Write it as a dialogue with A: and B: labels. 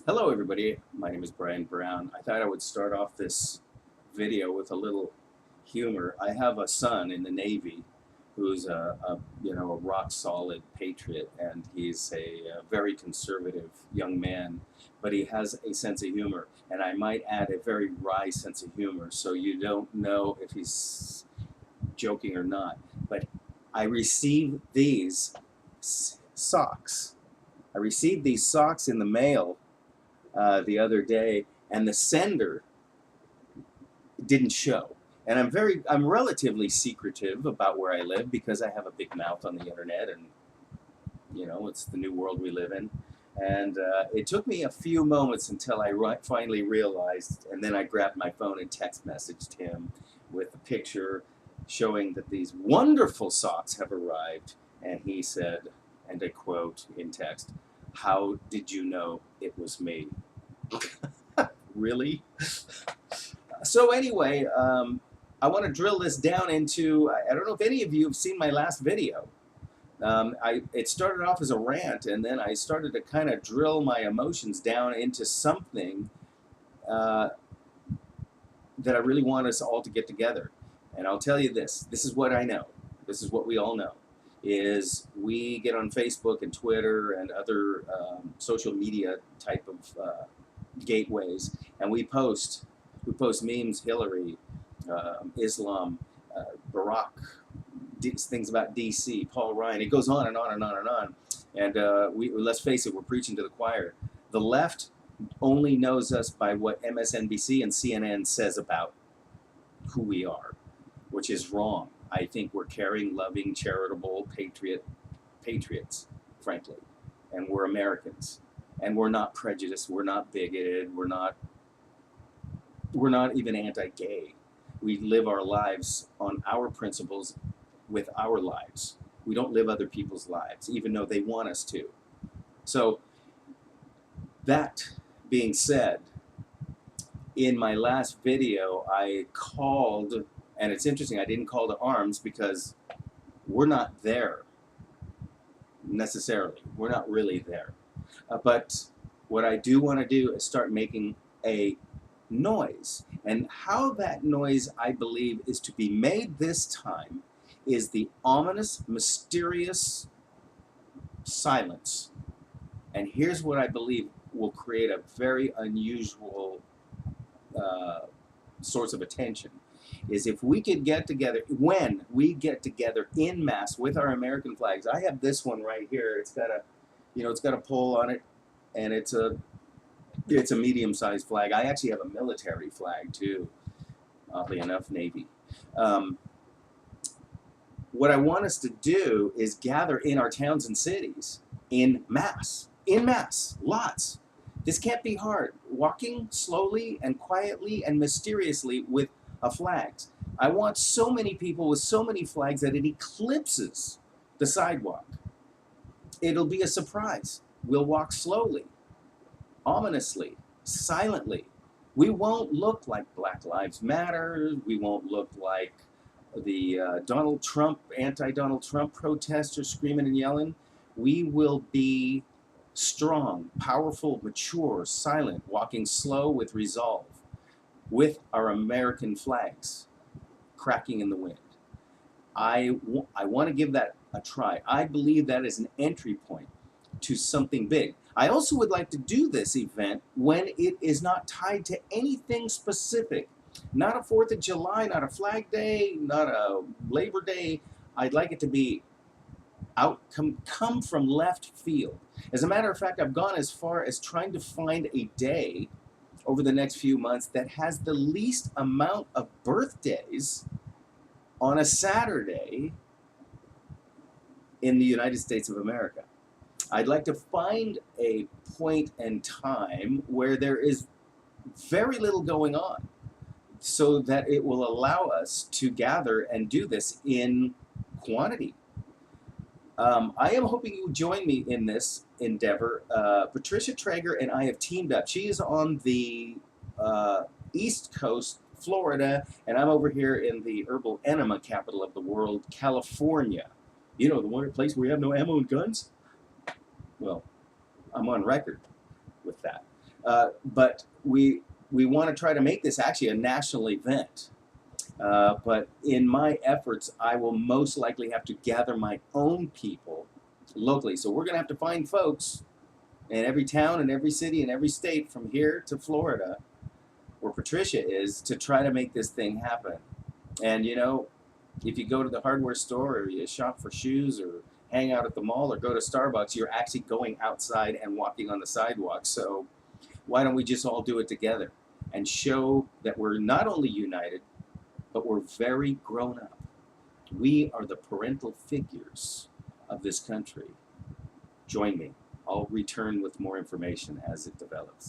A: Hello everybody, my name is Brian Brown. I thought I would start off this video with a little humor. I have a son in the Navy who's a rock solid patriot, and he's a very conservative young man, but he has a sense of humor, and I might add a very wry sense of humor, so you don't know if he's joking or not. But I received these socks. I received these socks in the mail the other day, and the sender didn't show. And I'm relatively secretive about where I live because I have a big mouth on the internet, and it's the new world we live in. And it took me a few moments until I finally realized, and then I grabbed my phone and text messaged him with a picture showing that these wonderful socks have arrived. And he said, and I quote in text, "How did you know it was me?" Really? So anyway, I want to drill this down into, I don't know if any of you have seen my last video. It started off as a rant, and then I started to kind of drill my emotions down into something uh, that I really want us all to get together. And I'll tell you this is what I know. This is what we all know, is we get on Facebook and Twitter and other social media type of gateways, and we post memes, Hillary, Islam, Barack, things about DC, Paul Ryan. It goes on and on and on and on. And let's face it, we're preaching to the choir. The left only knows us by what MSNBC and CNN says about who we are, which is wrong. I think we're caring, loving, charitable, patriots, frankly, and we're Americans, and we're not prejudiced. We're not bigoted. We're not even anti-gay. We live our lives on our principles with our lives. We don't live other people's lives, even though they want us to. So that being said, in my last video, I called, and it's interesting, I didn't call to arms because we're not there necessarily. We're not really there. But what I do want to do is start making a noise. And how that noise, I believe, is to be made this time is the ominous, mysterious silence. And here's what I believe will create a very unusual source of attention, is if we could get together, when we get together in mass with our American flags. I have this one right here. It's got a pole on it, and it's a medium-sized flag. I actually have a military flag too, oddly enough, Navy. What I want us to do is gather in our towns and cities in mass, lots. This can't be hard. Walking slowly and quietly and mysteriously with a flag. I want so many people with so many flags that it eclipses the sidewalk. It'll be a surprise. We'll walk slowly, ominously, silently. We won't look like Black Lives Matter. We won't look like the Donald Trump, anti-Donald Trump protesters screaming and yelling. We will be strong, powerful, mature, silent, walking slow with resolve, with our American flags cracking in the wind. I want to give that a try. I believe that is an entry point to something big. I also would like to do this event when it is not tied to anything specific. Not a 4th of July, not a Flag Day, not a Labor Day. I'd like it to be come from left field. As a matter of fact, I've gone as far as trying to find a day over the next few months that has the least amount of birthdays on a Saturday in the United States of America. I'd like to find a point and time where there is very little going on, so that it will allow us to gather and do this in quantity. I am hoping you will join me in this endeavor. Patricia Traeger and I have teamed up. She is on the East Coast, Florida, and I'm over here in the herbal enema capital of the world, California. You know, the one place where we have no ammo and guns? Well, I'm on record with that. But we want to try to make this actually a national event. But in my efforts, I will most likely have to gather my own people locally. So we're going to have to find folks in every town and every city and every state from here to Florida, where Patricia is, to try to make this thing happen. And you know, if you go to the hardware store or you shop for shoes or hang out at the mall or go to Starbucks, you're actually going outside and walking on the sidewalk. So why don't we just all do it together and show that we're not only united, but we're very grown up. We are the parental figures of this country. Join me. I'll return with more information as it develops.